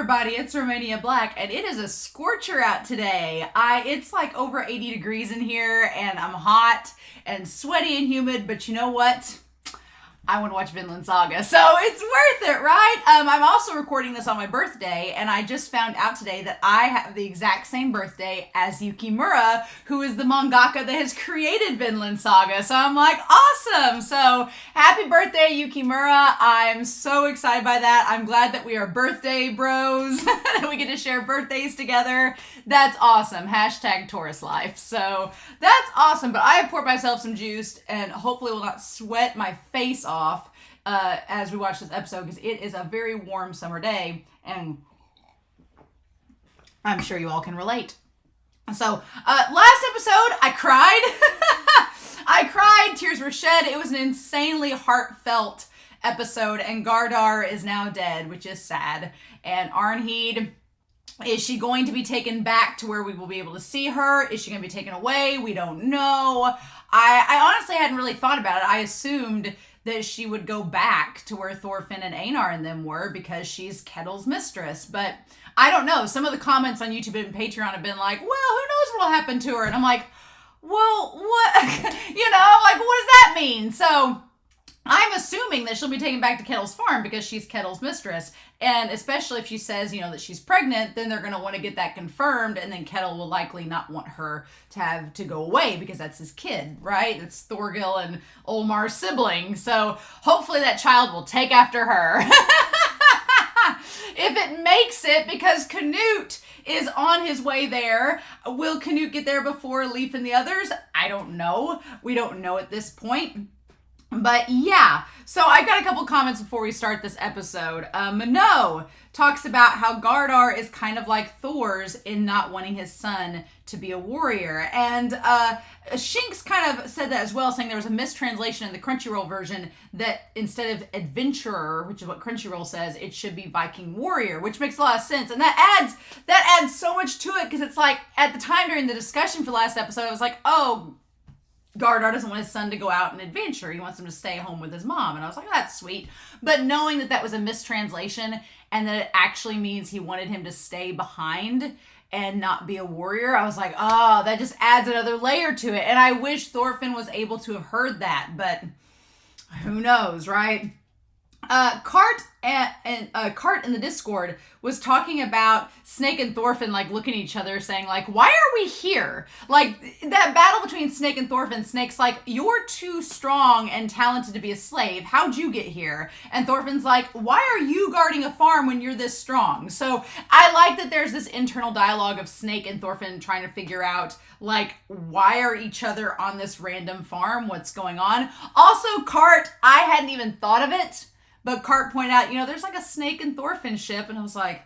everybody, it's Romania Black, and it is a scorcher out today. It's like over 80 degrees in here, and I'm hot and sweaty and humid, but you know what? I want to watch Vinland Saga, so it's worth it, right? I'm also recording this on my birthday, and I just found out today that I have the exact same birthday as Yukimura, who is the mangaka that has created Vinland Saga. So I'm like, awesome! So happy birthday, Yukimura! I'm so excited by that. I'm glad that we are birthday bros, that we get to share birthdays together. That's awesome. Hashtag Taurus life. So that's awesome. But I have poured myself some juice, and hopefully will not sweat my face off as we watch this episode, because it is a very warm summer day, and I'm sure you all can relate. So last episode I cried. I cried, tears were shed. It was an insanely heartfelt episode, and Gardar is now dead, which is sad. And Arnheid, is she going to be taken back to where we will be able to see her? Is she going to be taken away? We don't know. I honestly hadn't really thought about it. I assumed that she would go back to where Thorfinn and Einar and them were because she's Ketel's mistress. But I don't know. Some of the comments on YouTube and Patreon have been like, well, who knows what will happen to her? And I'm like, well, what? Like, what does that mean? So I'm assuming that she'll be taken back to Ketel's farm because she's Ketel's mistress. And especially if she says, that she's pregnant, then they're going to want to get that confirmed. And then Ketel will likely not want her to have to go away because that's his kid, right? It's Thorgil and Olmar's sibling. So hopefully that child will take after her. If it makes it, because Canute is on his way there. Will Canute get there before Leif and the others? I don't know. We don't know at this point. But yeah, so I've got a couple comments before we start this episode. Minot talks about how Gardar is kind of like Thor's in not wanting his son to be a warrior. And Shinx kind of said that as well, saying there was a mistranslation in the Crunchyroll version that instead of adventurer, which is what Crunchyroll says, it should be Viking warrior, which makes a lot of sense. And that adds so much to it, because it's like, at the time during the discussion for the last episode, I was like, oh, Gardar doesn't want his son to go out and adventure. He wants him to stay home with his mom. And I was like, oh, that's sweet. But knowing that was a mistranslation and that it actually means he wanted him to stay behind and not be a warrior, I was like, oh, that just adds another layer to it. And I wish Thorfinn was able to have heard that, but who knows, right? Cart in the Discord was talking about Snake and Thorfinn looking at each other saying why are we here? That battle between Snake and Thorfinn, Snake's like, you're too strong and talented to be a slave. How'd you get here? And Thorfinn's like, why are you guarding a farm when you're this strong? So I like that there's this internal dialogue of Snake and Thorfinn trying to figure out why are each other on this random farm? What's going on? Also, Cart, I hadn't even thought of it, but Cart pointed out, there's a Snake and Thorfinn ship. And I was like,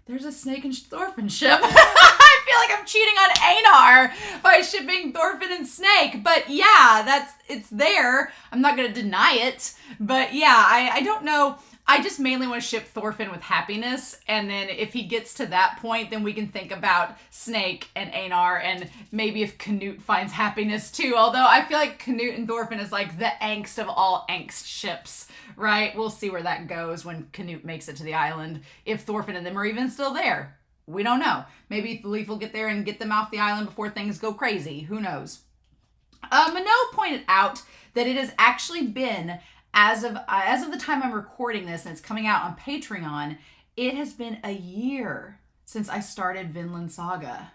there's a Snake and Thorfinn ship? I feel like I'm cheating on Einar by shipping Thorfinn and Snake. But yeah, it's there. I'm not going to deny it. But yeah, I don't know. I just mainly want to ship Thorfinn with happiness. And then if he gets to that point, then we can think about Snake and Einar, and maybe if Canute finds happiness too. Although I feel like Canute and Thorfinn is the angst of all angst ships, right? We'll see where that goes when Canute makes it to the island. If Thorfinn and them are even still there. We don't know. Maybe Leif will get there and get them off the island before things go crazy. Who knows? Minot pointed out that it has actually been, as of the time I'm recording this and it's coming out on Patreon, it has been a year since I started Vinland Saga.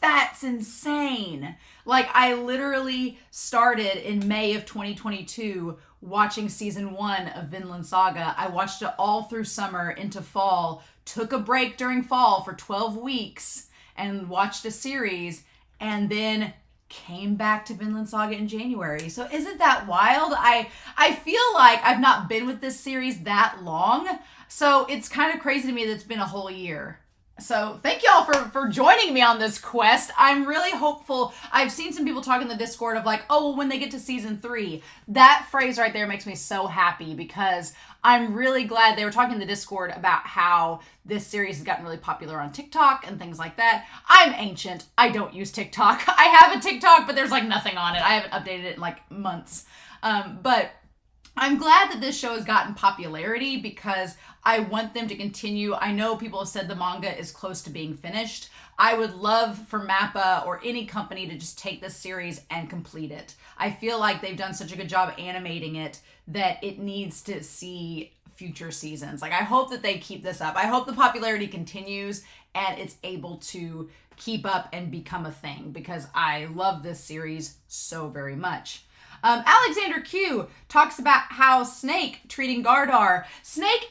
That's insane. I literally started in May of 2022 watching season 1 of Vinland Saga. I watched it all through summer into fall, took a break during fall for 12 weeks and watched a series, and then came back to Vinland Saga in January. So isn't that wild? I feel like I've not been with this series that long, so it's kind of crazy to me that it's been a whole year. So thank y'all for joining me on this quest. I'm really hopeful. I've seen some people talk in the Discord of oh, well, when they get to season 3. That phrase right there makes me so happy, because I'm really glad they were talking in the Discord about how this series has gotten really popular on TikTok and things like that. I'm ancient. I don't use TikTok. I have a TikTok, but there's nothing on it. I haven't updated it in months. But I'm glad that this show has gotten popularity because I want them to continue. I know people have said the manga is close to being finished. I would love for Mappa or any company to just take this series and complete it. I feel like they've done such a good job animating it that it needs to see future seasons. Like, I hope that they keep this up. I hope the popularity continues and it's able to keep up and become a thing because I love this series so very much. Alexander Q talks about how Snake treating Gardar. Snake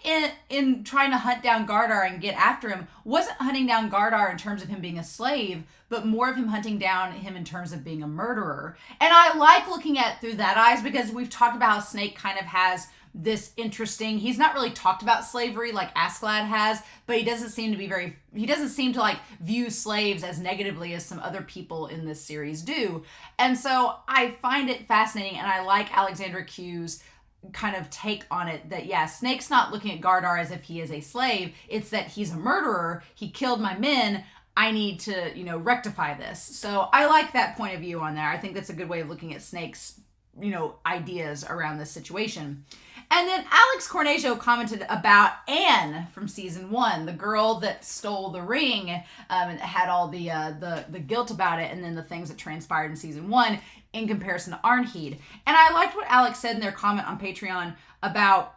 in trying to hunt down Gardar and get after him wasn't hunting down Gardar in terms of him being a slave, but more of him hunting down him in terms of being a murderer. And I like looking at it through that eyes because we've talked about how Snake kind of has this interesting, he's not really talked about slavery like Askeladd has, but he doesn't seem to like view slaves as negatively as some other people in this series do. And so I find it fascinating, and I like Alexandra Q's kind of take on it that, yeah, Snake's not looking at Gardar as if he is a slave. It's that he's a murderer. He killed my men. I need to, rectify this. So I like that point of view on there. I think that's a good way of looking at Snake's, ideas around this situation. And then Alex Cornejo commented about Anne from season 1, the girl that stole the ring and had all the guilt about it, and then the things that transpired in season 1 in comparison to Arnheid. And I liked what Alex said in their comment on Patreon about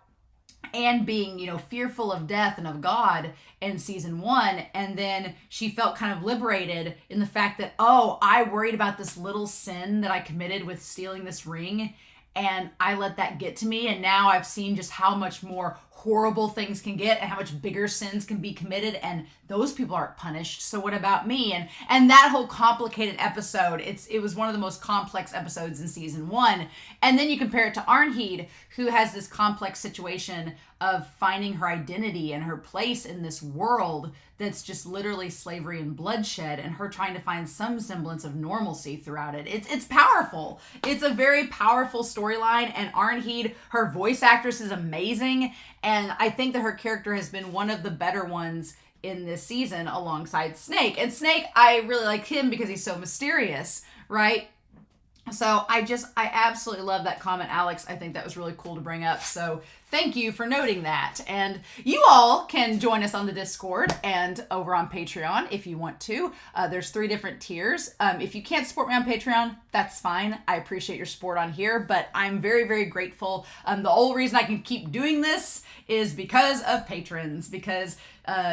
Anne being, fearful of death and of God in season 1. And then she felt kind of liberated in the fact that, oh, I worried about this little sin that I committed with stealing this ring, and I let that get to me. And now I've seen just how much more horrible things can get and how much bigger sins can be committed, and those people aren't punished. So what about me? And that whole complicated episode, it was one of the most complex episodes in season 1. And then you compare it to Arnheid, who has this complex situation of finding her identity and her place in this world that's just literally slavery and bloodshed, and her trying to find some semblance of normalcy throughout it. It's powerful. It's a very powerful storyline, and Arnheid, her voice actress is amazing, and I think that her character has been one of the better ones in this season alongside Snake. And Snake, I really like him because he's so mysterious, right? So I absolutely love that comment, Alex. I think that was really cool to bring up. So thank you for noting that. And you all can join us on the Discord and over on Patreon if you want to. There's 3 different tiers. If you can't support me on Patreon, that's fine. I appreciate your support on here, but I'm very, very grateful. The only reason I can keep doing this is because of patrons, because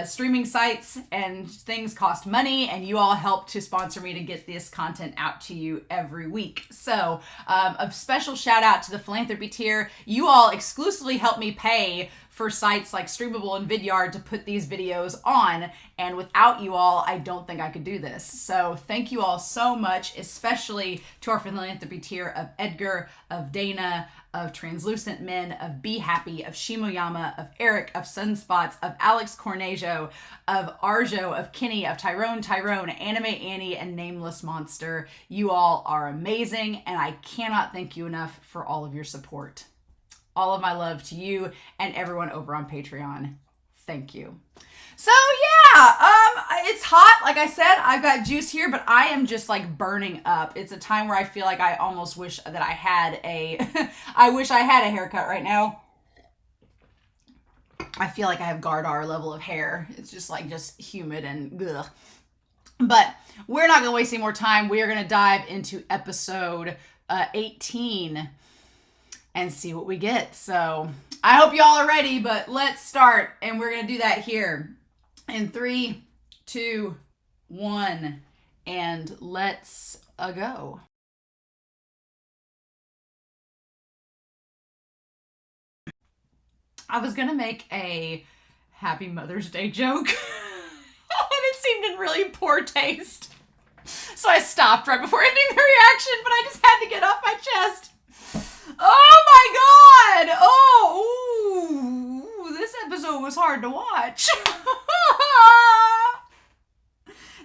streaming sites and things cost money, and you all help to sponsor me to get this content out to you every week. So a special shout out to the philanthropy tier. You all exclusively help me pay for sites like Streamable and Vidyard to put these videos on, and without you all, I don't think I could do this. So thank you all so much, especially to our philanthropy tier of Edgar, of Dana, of Translucent Men, of Be Happy, of Shimoyama, of Eric, of Sunspots, of Alex Cornejo, of Arjo, of Kenny, of Tyrone, Anime Annie, and Nameless Monster. You all are amazing, and I cannot thank you enough for all of your support. All of my love to you and everyone over on Patreon. Thank you. So yeah, it's hot. Like I said, I've got juice here, but I am just like burning up. It's a time where I feel like I almost wish that I had I wish I had a haircut right now. I feel like I have Gardar level of hair. It's just humid and ugh. But we're not going to waste any more time. We are going to dive into episode 18 and see what we get. So I hope y'all are ready, but let's start. And we're going to do that here in 3, 2, 1, and let's go. I was going to make a Happy Mother's Day joke, and it seemed in really poor taste. So I stopped right before ending the reaction, but I just had to get off my chest. Oh my God! Oh, ooh, this episode was hard to watch.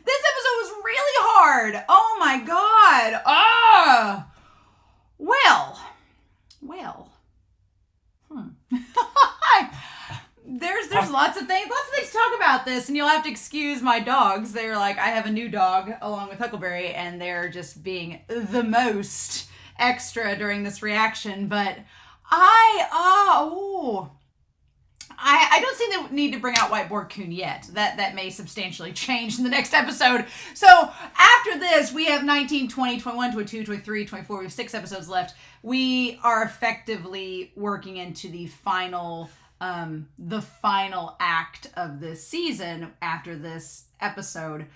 This episode was really hard. Oh my God. Well. There's lots of things to talk about this, and you'll have to excuse my dogs. They're like, I have a new dog along with Huckleberry, and they're just being the most extra during this reaction, but I don't see the need to bring out Whiteboard Coon yet. That may substantially change in the next episode. So after this, we have 19, 20, 21, 22, 23, 24. We have 6 episodes left. We are effectively working into the final act of this season after this episode.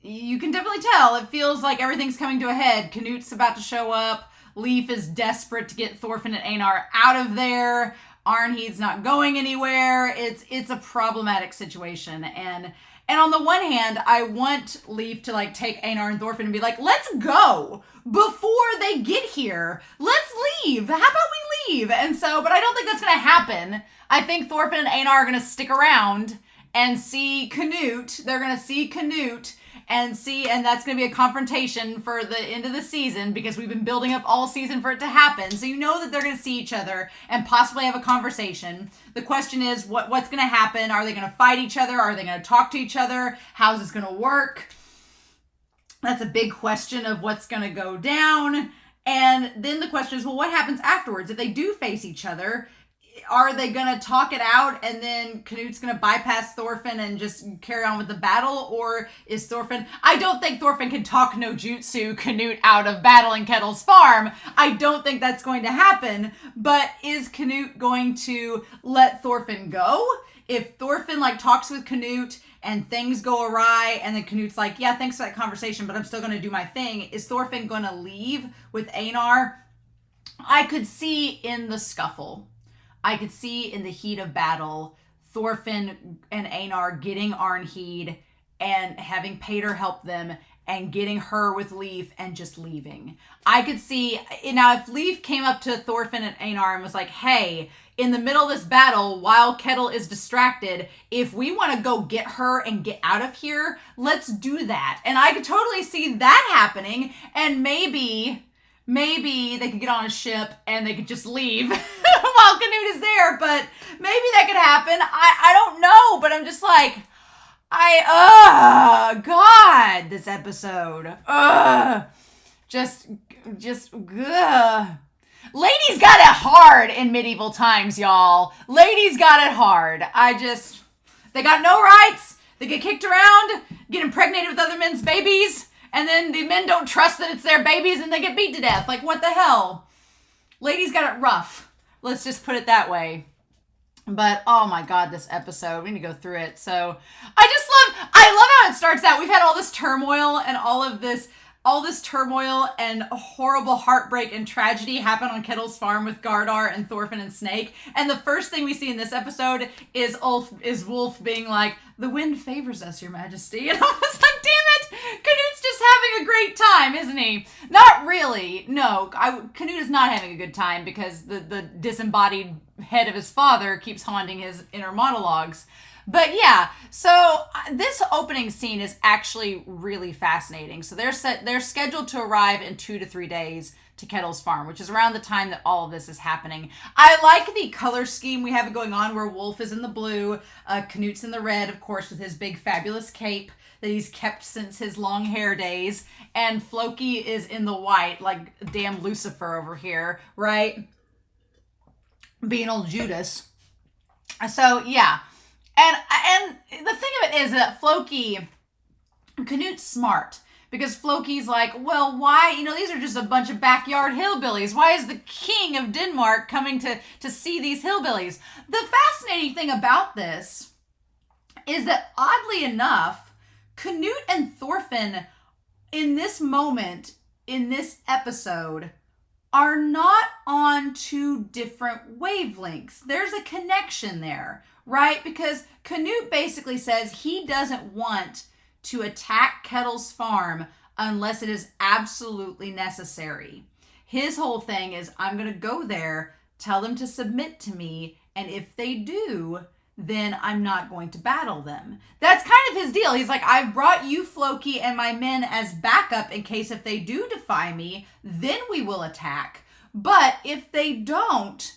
You can definitely tell. It feels like everything's coming to a head. Canute's about to show up. Leif is desperate to get Thorfinn and Einar out of there. Arnheid's not going anywhere. It's a problematic situation. And on the one hand, I want Leif to like take Einar and Thorfinn and be like, let's go before they get here. Let's leave. How about we leave? And so, but I don't think that's going to happen. I think Thorfinn and Einar are going to stick around and see Canute. They're going to see Canute and that's going to be a confrontation for the end of the season because we've been building up all season for it to happen. So you know that they're going to see each other and possibly have a conversation. The question is, what's going to happen? Are they going to fight each other? Are they going to talk to each other? How's this going to work? That's a big question of what's going to go down. And then the question is, well, what happens afterwards? If they do face each other, are they going to talk it out and then Canute's going to bypass Thorfinn and just carry on with the battle? Or is Thorfinn... I don't think Thorfinn can talk no jutsu Canute out of battling Ketel's farm. I don't think that's going to happen. But is Canute going to let Thorfinn go? If Thorfinn talks with Canute and things go awry and then Canute's like, yeah, thanks for that conversation, but I'm still going to do my thing. Is Thorfinn going to leave with Einar? I could see in the scuffle. I could see in the heat of battle, Thorfinn and Einar getting Arnheid and having Peter help them and getting her with Leif and just leaving. I could see, now if Leif came up to Thorfinn and Einar and was like, hey, in the middle of this battle, while Ketel is distracted, if we want to go get her and get out of here, let's do that. And I could totally see that happening, and maybe they could get on a ship and they could just leave while Canute is there, but maybe that could happen. I don't know, but I'm just like, God, this episode. Just, ladies got it hard in medieval times, y'all. Ladies got it hard. They got no rights. They get kicked around, get impregnated with other men's babies. And then the men don't trust that it's their babies and they get beat to death. Like, what the hell? Ladies got it rough. Let's just put it that way. But, oh my God, this episode. We need to go through it. So, I love how it starts out. We've had all this turmoil and all this turmoil and horrible heartbreak and tragedy happen on Ketel's farm with Gardar and Thorfinn and Snake. And the first thing we see in this episode is Wolf being like, the wind favors us, your majesty. And I was like, damn it, Canute's just having a great time, isn't he? Not really. No, Canute is not having a good time because the disembodied head of his father keeps haunting his inner monologues. But yeah, so this opening scene is actually really fascinating. So they're scheduled to arrive in 2 to 3 days to Ketel's farm, which is around the time that all of this is happening. I like the color scheme we have going on where Wolf is in the blue, Canute's in the red, of course, with his big fabulous cape that he's kept since his long hair days, and Floki is in the white, like damn Lucifer over here, right? Being old Judas. So yeah. And the thing of it is that Canute's smart because Floki's like, well, why? These are just a bunch of backyard hillbillies. Why is the king of Denmark coming to see these hillbillies? The fascinating thing about this is that, oddly enough, Canute and Thorfinn in this moment, in this episode, are not on 2 different wavelengths. There's a connection there, right? Because Canute basically says he doesn't want to attack Ketel's farm unless it is absolutely necessary. His whole thing is, I'm going to go there, tell them to submit to me, and if they do, then I'm not going to battle them. That's kind of his deal. He's like, I've brought you, Floki, and my men as backup in case if they do defy me, then we will attack. But if they don't,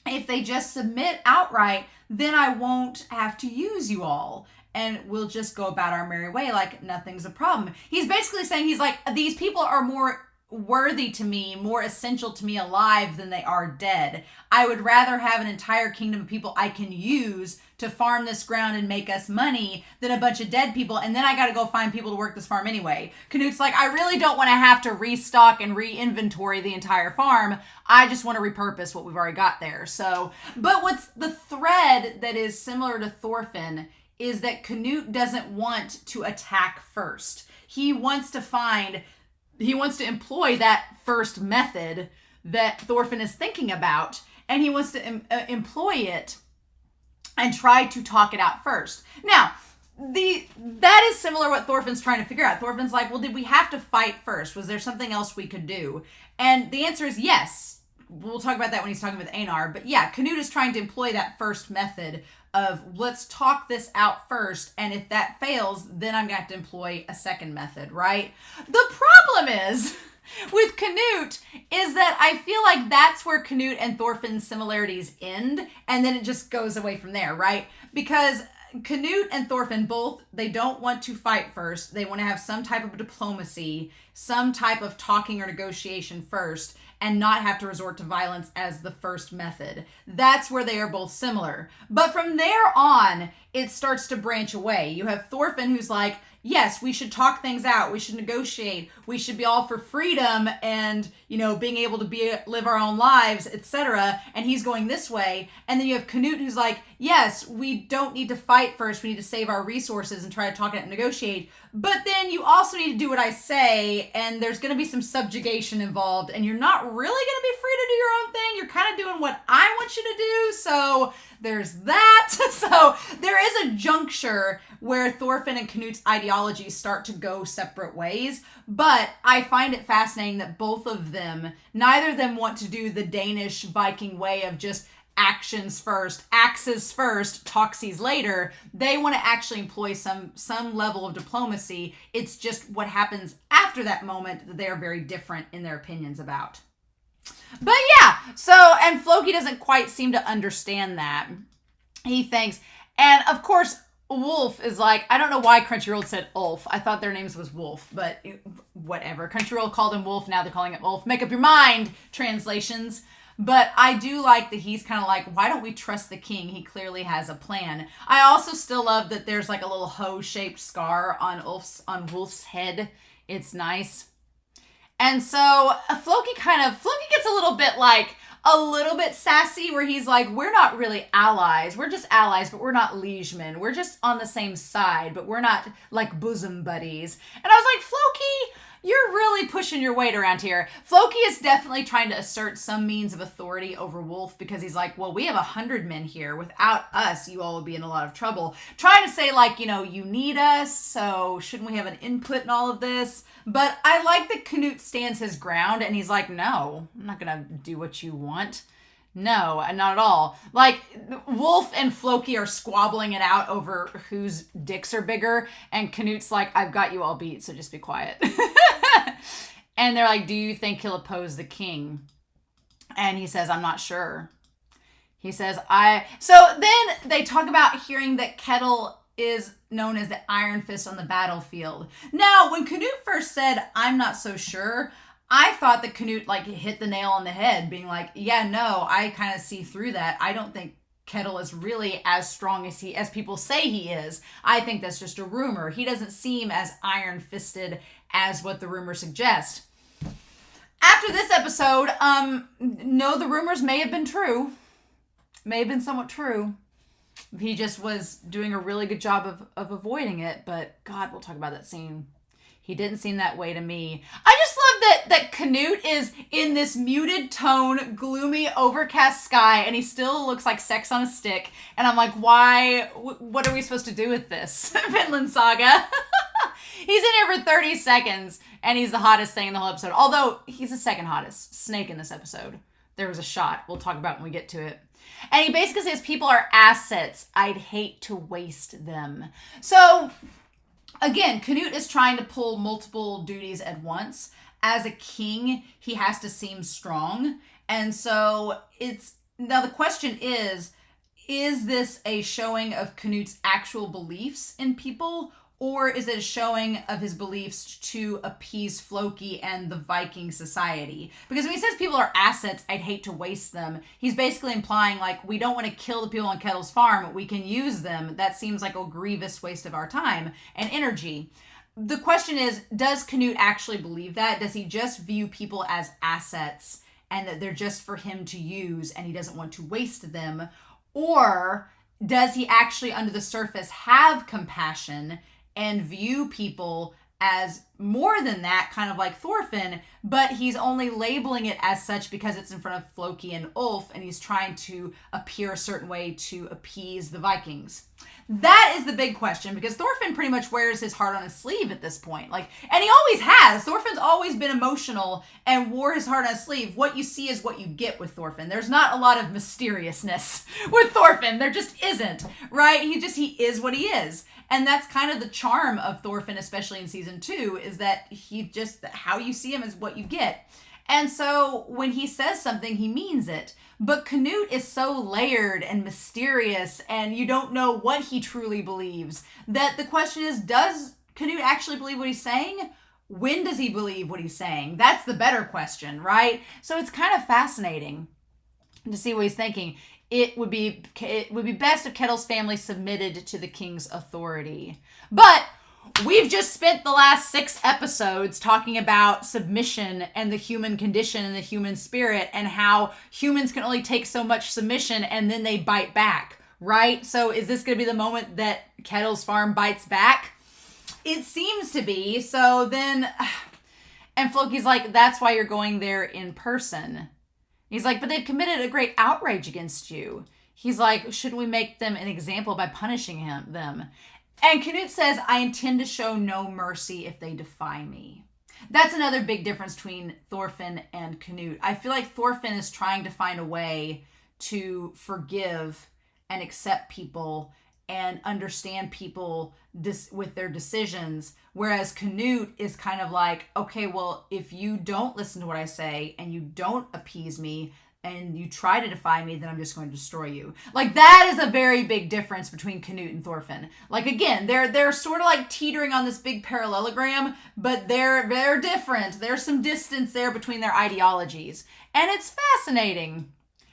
if they just submit outright, then I won't have to use you all. And we'll just go about our merry way like nothing's a problem. He's basically saying, he's like, these people are more worthy to me, more essential to me alive than they are dead. I would rather have an entire kingdom of people I can use to farm this ground and make us money than a bunch of dead people, and then I gotta go find people to work this farm anyway. Canute's like, I really don't want to have to restock and re-inventory the entire farm. I just want to repurpose what we've already got there. So, but what's the thread that is similar to Thorfinn is that Canute doesn't want to attack first. He wants to employ that first method that Thorfinn is thinking about, and he wants to employ it and try to talk it out first. Now, that is similar to what Thorfinn's trying to figure out. Thorfinn's like, well, did we have to fight first? Was there something else we could do? And the answer is yes. We'll talk about that when he's talking with Einar. But yeah, Canute is trying to employ that first method of let's talk this out first, and if that fails, then I'm going to have to employ a second method, right? The problem is with Canute is that I feel like that's where Canute and Thorfinn's similarities end, and then it just goes away from there, right? Because Canute and Thorfinn both, they don't want to fight first. They want to have some type of diplomacy, some type of talking or negotiation first, and not have to resort to violence as the first method. That's where they are both similar. But from there on, it starts to branch away. You have Thorfinn who's like, yes, we should talk things out. We should negotiate. We should be all for freedom and, being able to live our own lives, etc. And he's going this way. And then you have Canute who's like, yes, we don't need to fight first. We need to save our resources and try to talk it and negotiate. But then you also need to do what I say, and there's going to be some subjugation involved, and you're not really going to be free to do your own thing. You're kind of doing what I want you to do. So there's that. So there is a juncture where Thorfinn and Canute's ideologies start to go separate ways. But I find it fascinating that both of them, neither of them want to do the Danish Viking way of just actions first, axes first, talksies later. They want to actually employ some level of diplomacy. It's just what happens after that moment that they are very different in their opinions about. But yeah, and Floki doesn't quite seem to understand that. He thinks, and of course, Wolf is like, I don't know why Crunchyroll said Ulf. I thought their names was Wolf, but whatever. Crunchyroll called him Wolf, now they're calling it Ulf. Make up your mind, translations. But I do like that he's kind of like, why don't we trust the king? He clearly has a plan. I also still love that there's like a little hoe-shaped scar on Wolf's head. It's nice. And so Floki gets a little bit sassy, where he's like, we're not really allies. We're just allies, but we're not liegemen. We're just on the same side, but we're not like bosom buddies. And I was like, Floki, you're really pushing your weight around here. Floki is definitely trying to assert some means of authority over Wolf, because he's like, well, we have 100 men here. Without us, you all would be in a lot of trouble. Trying to say like, you need us, so shouldn't we have an input in all of this? But I like that Canute stands his ground, and he's like, no, I'm not going to do what you want. No, not at all. Like, Wolf and Floki are squabbling it out over whose dicks are bigger, and Canute's like, I've got you all beat, so just be quiet. And they're like, do you think he'll oppose the king? And he says, I'm not sure. He says, So then they talk about hearing that Ketel is known as the Iron Fist on the battlefield. Now, when Canute first said, I'm not so sure, I thought that Canute hit the nail on the head, being like, yeah, no, I kind of see through that. I don't think Ketel is really as strong as people say he is. I think that's just a rumor. He doesn't seem as iron-fisted as what the rumors suggest. After this episode, no, the rumors may have been true. May have been somewhat true. He just was doing a really good job of avoiding it, but God, we'll talk about that scene. He didn't seem that way to me. I just love that Canute is in this muted tone, gloomy, overcast sky, and he still looks like sex on a stick. And I'm like, why? What are we supposed to do with this? Vinland Saga. He's in here for 30 seconds, and he's the hottest thing in the whole episode. Although, he's the second hottest snake in this episode. There was a shot we'll talk about when we get to it. And he basically says, people are assets. I'd hate to waste them. So, again, Canute is trying to pull multiple duties at once. As a king, he has to seem strong. And so now the question is this a showing of Canute's actual beliefs in people, or is it a showing of his beliefs to appease Floki and the Viking society? Because when he says people are assets, I'd hate to waste them, he's basically implying, like, we don't want to kill the people on Ketel's farm, we can use them. That seems like a grievous waste of our time and energy. The question is, does Canute actually believe that? Does he just view people as assets and that they're just for him to use and he doesn't want to waste them? Or does he actually, under the surface, have compassion and view people as more than that, kind of like Thorfinn, but he's only labeling it as such because it's in front of Floki and Ulf, and he's trying to appear a certain way to appease the Vikings? That is the big question, because Thorfinn pretty much wears his heart on his sleeve at this point. Like, and he always has. Thorfinn's always been emotional and wore his heart on his sleeve. What you see is what you get with Thorfinn. There's not a lot of mysteriousness with Thorfinn. There just isn't, right? He is what he is. And that's kind of the charm of Thorfinn, especially in season 2, is that how you see him is what you get. And so when he says something, he means it. But Canute is so layered and mysterious, and you don't know what he truly believes, that the question is, does Canute actually believe what he's saying? When does he believe what he's saying? That's the better question, right? So it's kind of fascinating to see what he's thinking. It would be best if Ketel's family submitted to the king's authority. But we've just spent the last 6 episodes talking about submission and the human condition and the human spirit, and how humans can only take so much submission and then they bite back, right? So is this going to be the moment that Ketel's farm bites back? It seems to be. So then, and Floki's like, that's why you're going there in person. He's like, but they've committed a great outrage against you. He's like, shouldn't we make them an example by punishing them? And Canute says, I intend to show no mercy if they defy me. That's another big difference between Thorfinn and Canute. I feel like Thorfinn is trying to find a way to forgive and accept people and understand people with their decisions. Whereas Canute is kind of like, okay, well, if you don't listen to what I say and you don't appease me and you try to defy me, then I'm just going to destroy you. Like, that is a very big difference between Canute and Thorfinn. Like, again, they're sort of like teetering on this big parallelogram, but they're different. There's some distance there between their ideologies. And it's fascinating.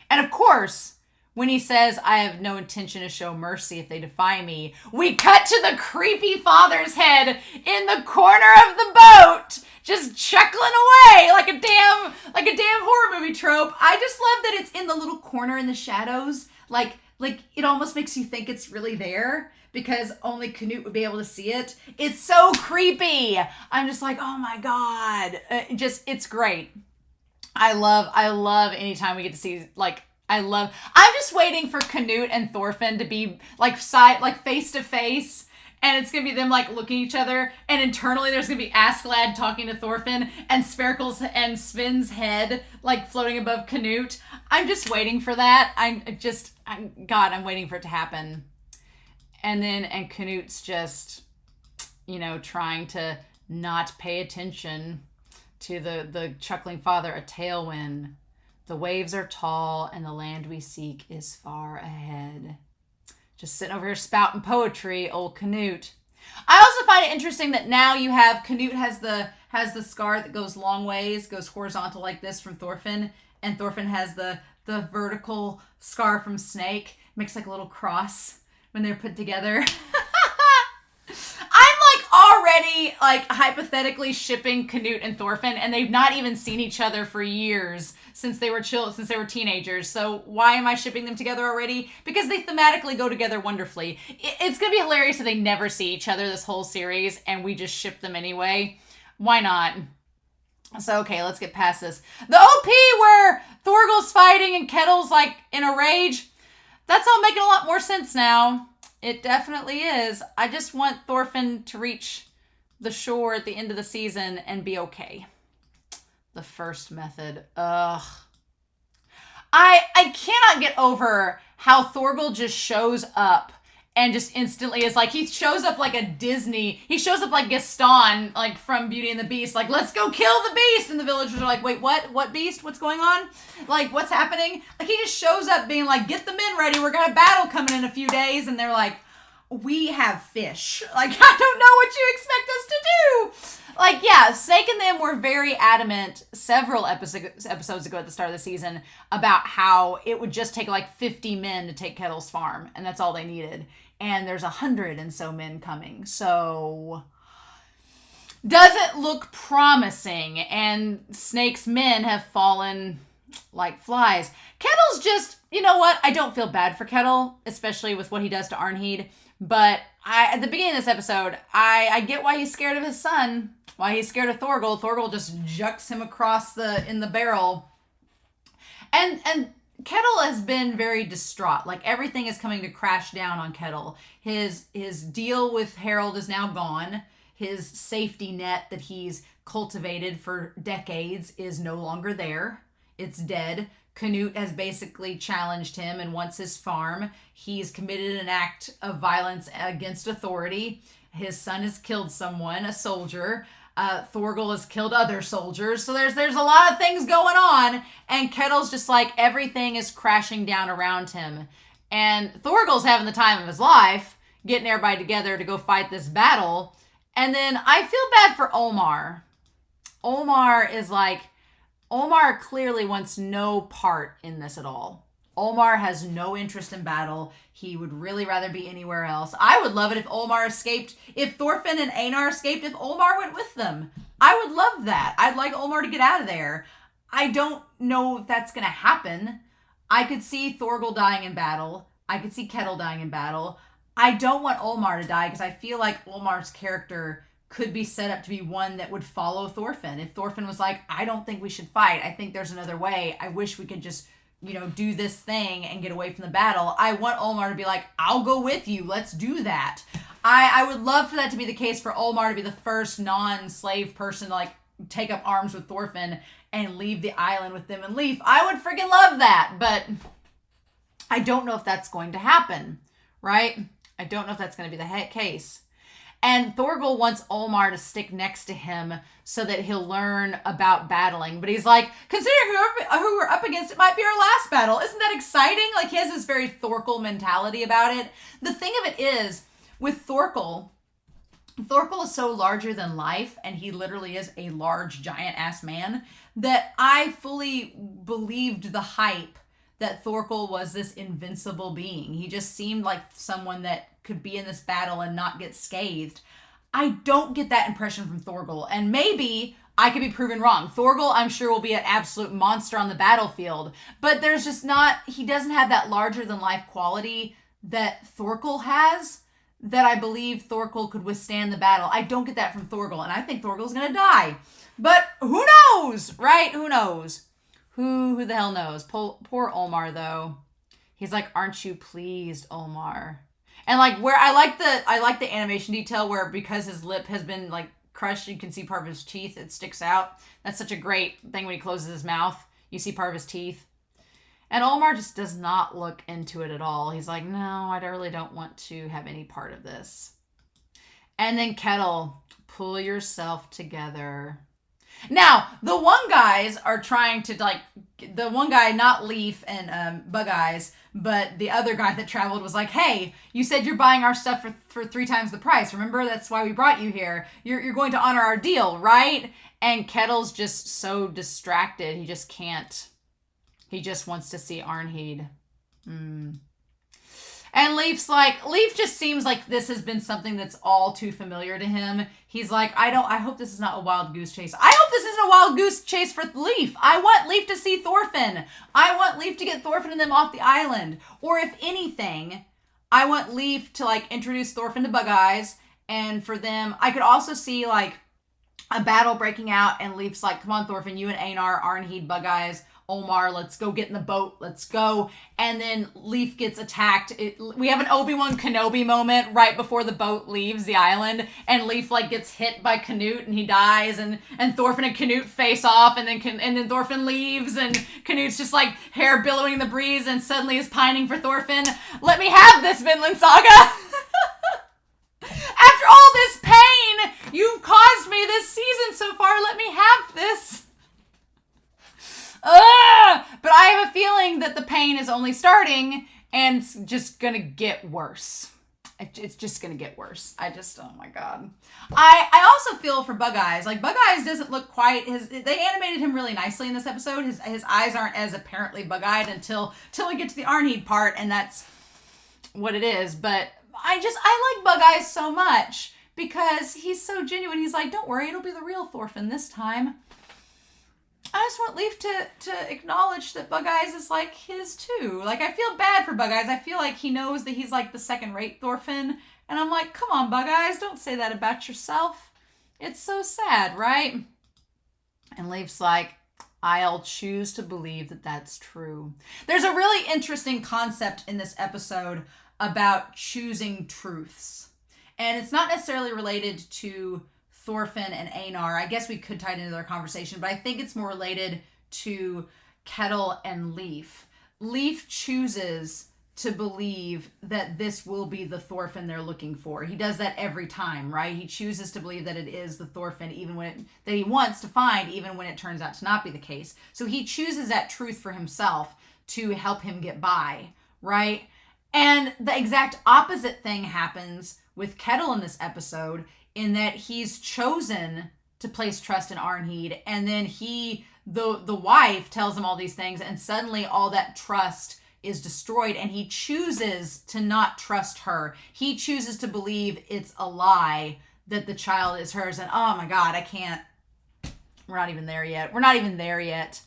And of course, when he says, I have no intention to show mercy if they defy me, we cut to the creepy father's head in the corner of the boat, just chuckling away like a damn horror movie trope. I just love that it's in the little corner in the shadows. Like it almost makes you think it's really there because only Canute would be able to see it. It's so creepy. I'm just like, oh my God. It's great. I love anytime we get to see, like, I'm just waiting for Canute and Thorfinn to be like face to face, and it's gonna be them like looking at each other, and internally there's gonna be Askeladd talking to Thorfinn and Sverkel's and Sven's head like floating above Canute. I'm just waiting for that. I'm waiting for it to happen. And Canute's just, trying to not pay attention to the chuckling father. A tailwind. The waves are tall, and the land we seek is far ahead. Just sitting over here spouting poetry, old Canute. I also find it interesting that now you have Canute has the scar that goes long ways, goes horizontal like this from Thorfinn, and Thorfinn has the vertical scar from Snake. Makes like a little cross when they're put together. Already hypothetically shipping Canute and Thorfinn, and they've not even seen each other for years since they were teenagers. So why am I shipping them together already? Because they thematically go together wonderfully. It's gonna be hilarious if they never see each other this whole series and we just ship them anyway. Why not? So okay, let's get past this. The OP where Thorgil's fighting and Ketel's like in a rage. That's all making a lot more sense now. It definitely is. I just want Thorfinn to reach the shore at the end of the season and be okay. The first method. Ugh. I cannot get over how Thorgil just shows up and just instantly is like, he shows up like a Disney. He shows up like Gaston, like from Beauty and the Beast. Like, let's go kill the beast. And the villagers are like, wait, what? What beast? What's going on? Like, what's happening? Like, he just shows up being like, get the men ready. We're going to battle coming in a few days. And they're like, we have fish. Like, I don't know what you expect us to do. Like, yeah, Snake and them were very adamant several episodes ago at the start of the season about how it would just take like 50 men to take Ketel's farm, and that's all they needed. And there's 100 and so men coming. So doesn't look promising, and Snake's men have fallen like flies. Ketel's just, you know what? I don't feel bad for Ketel, especially with what he does to Arnheid. But at the beginning of this episode, I get why he's scared of his son, why he's scared of Thorgil. Thorgil just jucks him across in the barrel. And Ketel has been very distraught. Like, everything is coming to crash down on Ketel. His deal with Harold is now gone. His safety net that he's cultivated for decades is no longer there. It's dead. Canute has basically challenged him and wants his farm. He's committed an act of violence against authority. His son has killed someone, a soldier. Thorgil has killed other soldiers. So there's a lot of things going on. And Ketel's just like, everything is crashing down around him. And Thorgil's having the time of his life, getting everybody together to go fight this battle. And then I feel bad for Omar. Omar clearly wants no part in this at all. Omar has no interest in battle. He would really rather be anywhere else. I would love it if Omar escaped. If Thorfinn and Einar escaped, if Omar went with them. I would love that. I'd like Omar to get out of there. I don't know if that's going to happen. I could see Thorgil dying in battle. I could see Ketel dying in battle. I don't want Omar to die because I feel like Omar's character could be set up to be one that would follow Thorfinn. If Thorfinn was like, I don't think we should fight. I think there's another way. I wish we could just, do this thing and get away from the battle. I want Omar to be like, I'll go with you. Let's do that. I would love for that to be the case, for Omar to be the first non-slave person to like take up arms with Thorfinn and leave the island with them and Leif. I would freaking love that, but I don't know if that's going to happen, right? I don't know if that's going to be the case. And Thorgil wants Omar to stick next to him so that he'll learn about battling. But he's like, considering who we're up against, it might be our last battle. Isn't that exciting? Like, he has this very Thorgil mentality about it. The thing of it is, with Thorgil is so larger than life, and he literally is a large, giant-ass man, that I fully believed the hype that Thorgil was this invincible being. He just seemed like someone that could be in this battle and not get scathed. I don't get that impression from Thorgil, and maybe I could be proven wrong. Thorgil, I'm sure, will be an absolute monster on the battlefield, but there's just not, he doesn't have that larger than life quality that Thorgil has, that I believe Thorgil could withstand the battle. I don't get that from Thorgil, and I think Thorgil's gonna die. But who knows, right? Who knows? Who the hell knows? Poor Omar, though. He's like, aren't you pleased, Omar? And like, where I like the animation detail where, because his lip has been like crushed, you can see part of his teeth. It sticks out. That's such a great thing when he closes his mouth. You see part of his teeth. And Omar just does not look into it at all. He's like, no, I really don't want to have any part of this. And then Ketel, pull yourself together. Now, the one guys are trying to, like, the one guy, not Leif and Bug Eyes, but the other guy that traveled was like, hey, you said you're buying our stuff for 3 times the price. Remember, that's why we brought you here. You're going to honor our deal, right? And Ketel's just so distracted. He just can't. He just wants to see Arnheid. And Leif just seems like this has been something that's all too familiar to him. He's like, I hope this is not a wild goose chase. I hope this isn't a wild goose chase for Leif. I want Leif to see Thorfinn. I want Leif to get Thorfinn and them off the island. Or if anything, I want Leif to like introduce Thorfinn to Bug Eyes. And for them, I could also see like a battle breaking out and Leif's like, come on Thorfinn, you and Einar, Arnheid, Bug Eyes, Omar, let's go get in the boat. Let's go. And then Leif gets attacked. We have an Obi-Wan Kenobi moment right before the boat leaves the island. And Leif like gets hit by Canute and he dies. And Thorfinn and Canute face off. And then Thorfinn leaves. And Canute's just like hair billowing in the breeze and suddenly is pining for Thorfinn. Let me have this, Vinland Saga. After all this pain you've caused me this season so far, let me have this. But I have a feeling that the pain is only starting and it's just gonna get worse. it's just gonna get worse. Oh my god. I also feel for Bug Eyes. Like, Bug Eyes doesn't look quite they animated him really nicely in this episode. His eyes aren't as apparently bug-eyed until we get to the Arnheid part, and that's what it is. But I like Bug Eyes so much because he's so genuine. He's like, don't worry, it'll be the real Thorfinn this time. I just want Leif to acknowledge that Bug Eyes is like his too. Like, I feel bad for Bug Eyes. I feel like he knows that he's like the second-rate Thorfinn. And I'm like, come on, Bug Eyes, don't say that about yourself. It's so sad, right? And Leif's like, I'll choose to believe that that's true. There's a really interesting concept in this episode about choosing truths. And it's not necessarily related to Thorfinn and Einar. I guess we could tie it into their conversation, but I think it's more related to Ketel and Leif. Leif chooses to believe that this will be the Thorfinn they're looking for. He does that every time, right? He chooses to believe that it is the Thorfinn that he wants to find, even when it turns out to not be the case. So he chooses that truth for himself to help him get by, right? And the exact opposite thing happens with Ketel in this episode, in that he's chosen to place trust in Arnheid, and then the wife tells him all these things, and suddenly all that trust is destroyed, and he chooses to not trust her. He chooses to believe it's a lie, that the child is hers, and oh my god, I can't. We're not even there yet.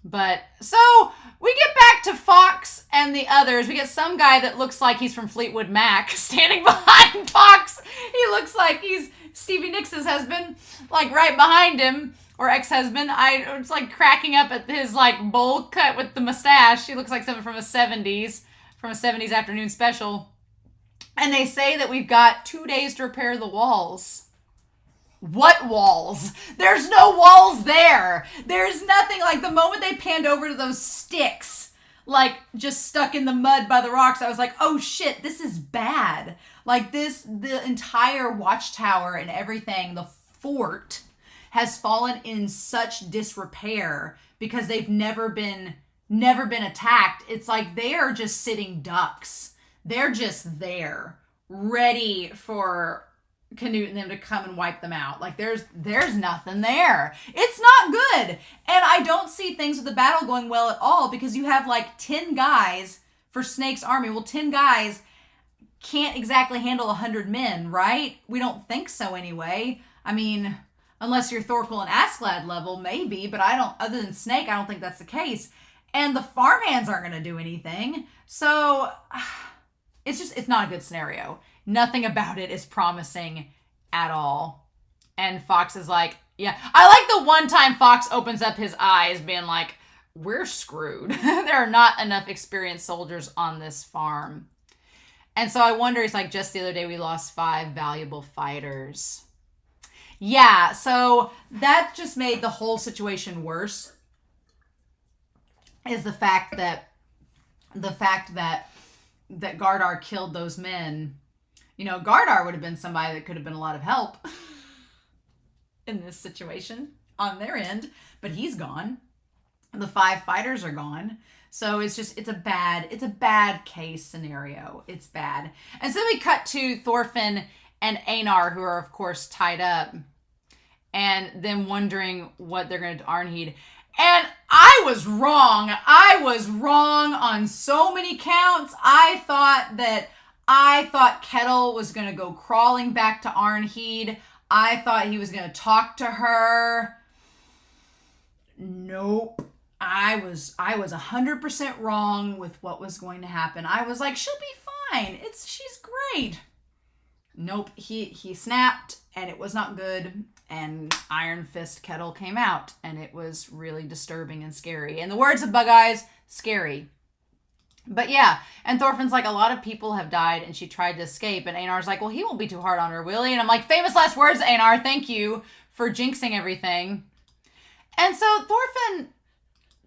But, so, we get back to Fox and the others. We get some guy that looks like he's from Fleetwood Mac standing behind Fox. He looks like he's Stevie Nicks' husband, like right behind him, or ex-husband. I was like cracking up at his like bowl cut with the mustache. He looks like something from a 70s afternoon special. And they say that we've got 2 days to repair the walls. What walls? There's no walls there. There's nothing. Like, the moment they panned over to those sticks, like, just stuck in the mud by the rocks, I was like, oh shit, this is bad. Like, the entire watchtower and everything, the fort, has fallen in such disrepair because they've never been attacked. It's like they are just sitting ducks. They're just there, ready for Canute and them to come and wipe them out. Like, there's nothing there. It's not good. And I don't see things with the battle going well at all, because you have like 10 guys for Snake's army. Well, 10 guys can't exactly handle 100 men, right? We don't think so anyway. I mean, unless you're Thorgil and Askeladd level, maybe, but other than Snake, I don't think that's the case. And the farmhands aren't going to do anything. So it's not a good scenario. Nothing about it is promising at all. And Fox is like, yeah. I like the one time Fox opens up his eyes being like, we're screwed. There are not enough experienced soldiers on this farm. And so I wonder, it's like, just the other day we lost 5 valuable fighters. Yeah, so that just made the whole situation worse. Is the fact that Gardar killed those men. You know, Gardar would have been somebody that could have been a lot of help in this situation on their end, but he's gone. The 5 fighters are gone. So it's a bad case scenario. It's bad. And so we cut to Thorfinn and Einar, who are of course tied up, and them wondering what they're going to do to Arnheid. And I was wrong. I was wrong on so many counts. I thought Ketel was going to go crawling back to Arnheid. I thought he was going to talk to her. Nope. I was 100% wrong with what was going to happen. I was like, she'll be fine. She's great. Nope. He snapped, and it was not good. And Iron Fist Ketel came out, and it was really disturbing and scary. In the words of Bug Eyes, scary. But yeah, and Thorfinn's like, a lot of people have died, and she tried to escape. And Einar's like, well, he won't be too hard on her, will he? And I'm like, famous last words, Einar. Thank you for jinxing everything. And so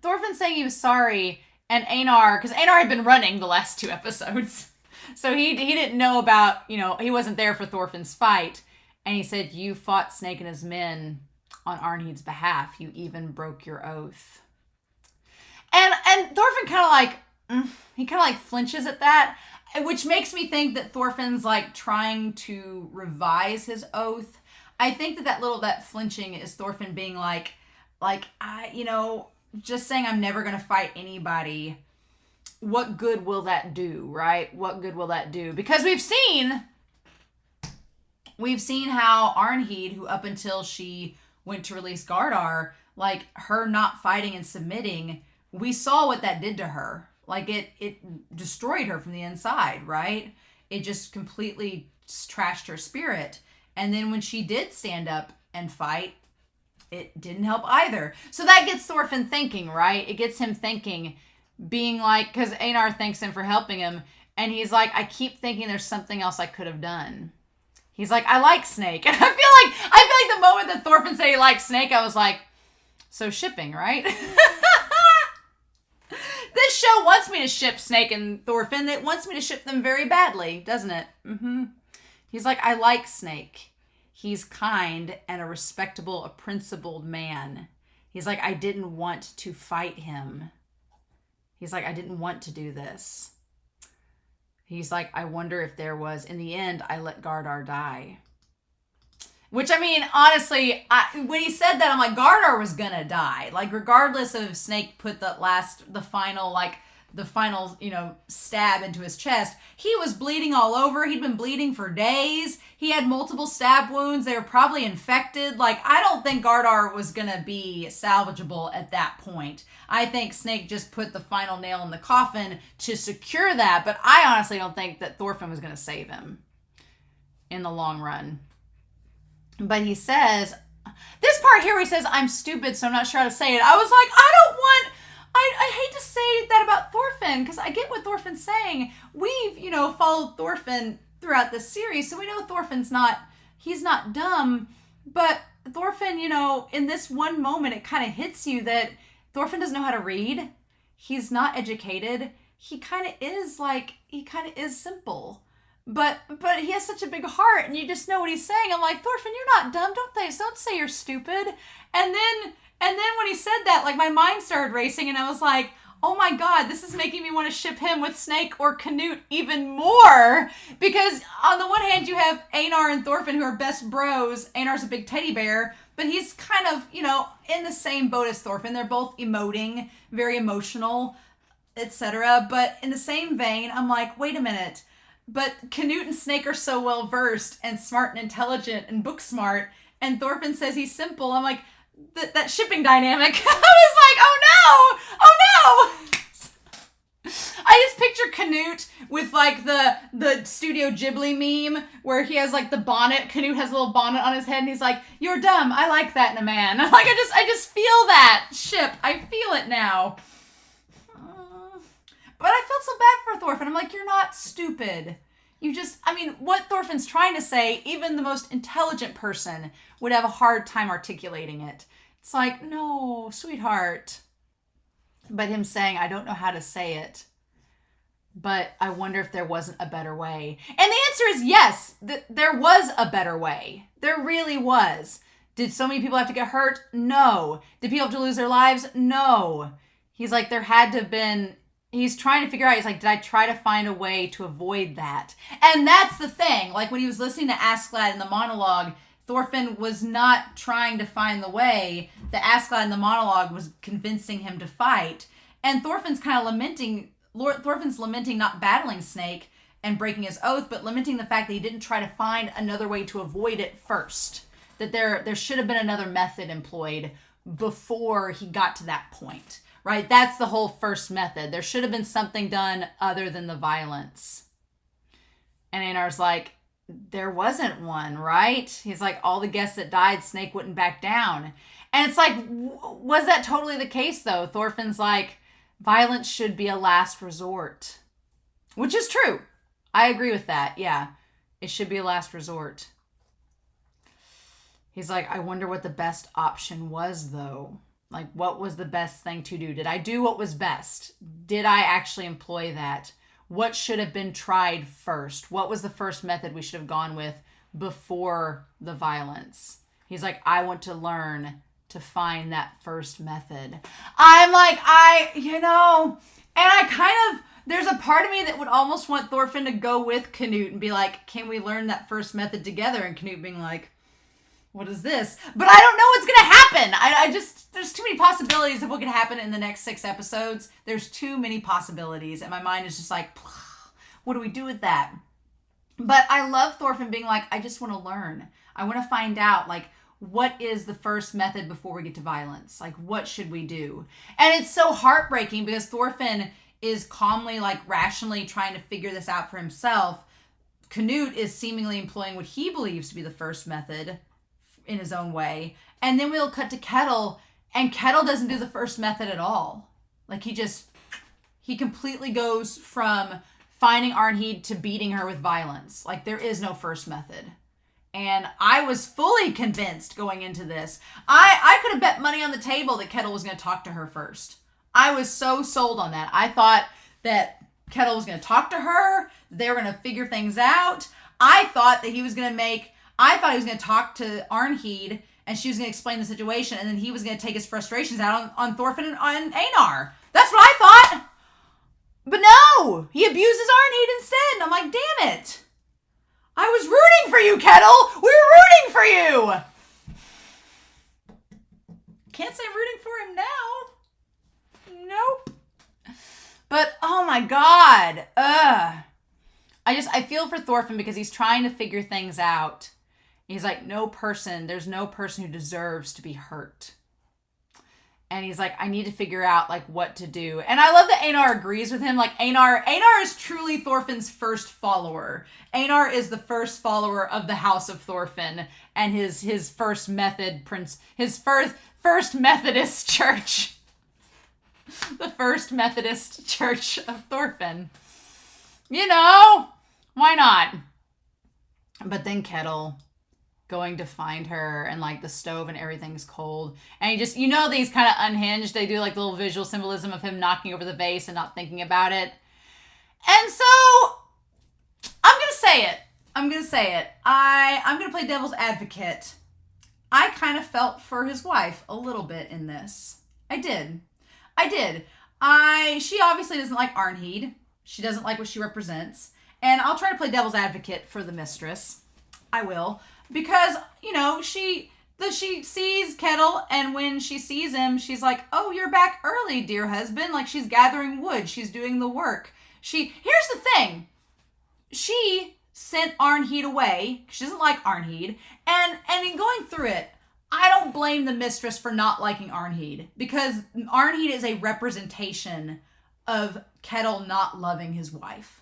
Thorfinn's saying he was sorry, and Einar, because Einar had been running the last 2 episodes, so he didn't know about, he wasn't there for Thorfinn's fight. And he said, you fought Snake and his men on Arnheid's behalf. You even broke your oath. And Thorfinn kind of like, he kind of like flinches at that. which makes me think that Thorfinn's like trying to revise his oath. I think that flinching is Thorfinn being like just saying I'm never going to fight anybody. What good will that do, right? What good will that do? Because we've seen how Arnheid, who up until she went to release Gardar, like her not fighting and submitting, we saw what that did to her. Like it destroyed her from the inside, right? It just completely trashed her spirit. And then when she did stand up and fight, it didn't help either. So that gets Thorfinn thinking, right? It gets him thinking, being like, because Einar thanks him for helping him, and he's like, I keep thinking there's something else I could have done. He's like, I like Snake. And I feel like the moment that Thorfinn said he liked Snake, I was like, so shipping, right? This show wants me to ship Snake and Thorfinn. It wants me to ship them very badly, doesn't it? Mm-hmm. He's like, I like Snake. He's kind and a respectable, a principled man. He's like, I didn't want to fight him. He's like, I didn't want to do this. He's like, I wonder if there was, in the end, I let Gardar die. Which, I mean, honestly, when he said that, I'm like, Gardar was gonna die. Like, regardless of if Snake put the final, stab into his chest, he was bleeding all over. He'd been bleeding for days. He had multiple stab wounds. They were probably infected. Like, I don't think Gardar was gonna be salvageable at that point. I think Snake just put the final nail in the coffin to secure that, but I honestly don't think that Thorfinn was gonna save him in the long run. But he says, this part here where he says, I'm stupid, so I'm not sure how to say it. I was like, I hate to say that about Thorfinn, because I get what Thorfinn's saying. We've, followed Thorfinn throughout this series, so we know he's not dumb. But Thorfinn, in this one moment, it kind of hits you that Thorfinn doesn't know how to read. He's not educated. He kind of is simple. But he has such a big heart, and you just know what he's saying. I'm like, Thorfinn, you're not dumb. Don't say you're stupid. And then when he said that, like, my mind started racing, and I was like, oh my God, this is making me want to ship him with Snake or Canute even more. Because on the one hand, you have Einar and Thorfinn, who are best bros. Einar's a big teddy bear, but he's kind of, in the same boat as Thorfinn. They're both emoting, very emotional, etc. But in the same vein, I'm like, wait a minute. But Canute and Snake are so well versed and smart and intelligent and book smart, and Thorfinn says he's simple. I'm like, that shipping dynamic. I was like, oh no! I just picture Canute with like the Studio Ghibli meme where he has like the bonnet. Canute has a little bonnet on his head, and he's like, "You're dumb. I like that in a man." Like I just feel that ship. I feel it now. But I felt so bad for Thorfinn. I'm like, you're not stupid. What Thorfinn's trying to say, even the most intelligent person would have a hard time articulating it. It's like, no, sweetheart. But him saying, I don't know how to say it, but I wonder if there wasn't a better way. And the answer is yes, there was a better way. There really was. Did so many people have to get hurt? No. Did people have to lose their lives? No. He's like, there had to have been... He's trying to figure out, he's like, did I try to find a way to avoid that? And that's the thing. Like, when he was listening to Askeladd in the monologue, Thorfinn was not trying to find the way. The Askeladd in the monologue was convincing him to fight. And Thorfinn's kind of lamenting not battling Snake and breaking his oath, but lamenting the fact that he didn't try to find another way to avoid it first. That there should have been another method employed before he got to that point. Right? That's the whole first method. There should have been something done other than the violence. And Einar's like, there wasn't one, right? He's like, all the guests that died, Snake wouldn't back down. And it's like, was that totally the case, though? Thorfinn's like, violence should be a last resort. Which is true. I agree with that. Yeah. It should be a last resort. He's like, I wonder what the best option was, though. Like, what was the best thing to do? Did I do what was best? Did I actually employ that? What should have been tried first? What was the first method we should have gone with before the violence? He's like, I want to learn to find that first method. I'm like, and I kind of, There's a part of me that would almost want Thorfinn to go with Canute and be like, can we learn that first method together? And Canute being like, what is this? But I don't know what's going to happen. I just, there's too many possibilities of what could happen in the next 6 episodes. There's too many possibilities. And my mind is just like, what do we do with that? But I love Thorfinn being like, I just want to learn. I want to find out, like, what is the first method before we get to violence? Like, what should we do? And it's so heartbreaking because Thorfinn is calmly, like, rationally trying to figure this out for himself. Canute is seemingly employing what he believes to be the first method in his own way. And then we'll cut to Ketel, and Ketel doesn't do the first method at all. Like, he completely goes from finding Arnheid to beating her with violence. Like, there is no first method. And I was fully convinced going into this. I could have bet money on the table that Ketel was going to talk to her first. I was so sold on that. I thought that Ketel was going to talk to her. They were going to figure things out. I thought he was going to talk to Arnheid, and she was going to explain the situation, and then he was going to take his frustrations out on Thorfinn and on Einar. That's what I thought. But no, he abuses Arnheid instead. And I'm like, damn it. I was rooting for you, Ketel. We were rooting for you. Can't say I'm rooting for him now. Nope. But, oh my God. I feel for Thorfinn because he's trying to figure things out. He's like, there's no person who deserves to be hurt. And he's like, I need to figure out, like, what to do. And I love that Einar agrees with him. Like, Einar is truly Thorfinn's first follower. Einar is the first follower of the House of Thorfinn and his first his first Methodist church. The first Methodist church of Thorfinn. You know, why not? But then Ketel going to find her, and like the stove and everything's cold, and you know these kind of unhinged, they do like the little visual symbolism of him knocking over the vase and not thinking about it. And so I'm gonna say it I'm gonna play devil's advocate. I kind of felt for his wife a little bit in this. I did. She obviously doesn't like Arnheid. She doesn't like what she represents, and I'll try to play devil's advocate for the mistress. I will. Because, you know, she sees Ketel, and when she sees him, she's like, oh, you're back early, dear husband. Like, she's gathering wood. She's doing the work. Here's the thing. She sent Arnheid away. She doesn't like Arnheid. And in going through it, I don't blame the mistress for not liking Arnheid. Because Arnheid is a representation of Ketel not loving his wife.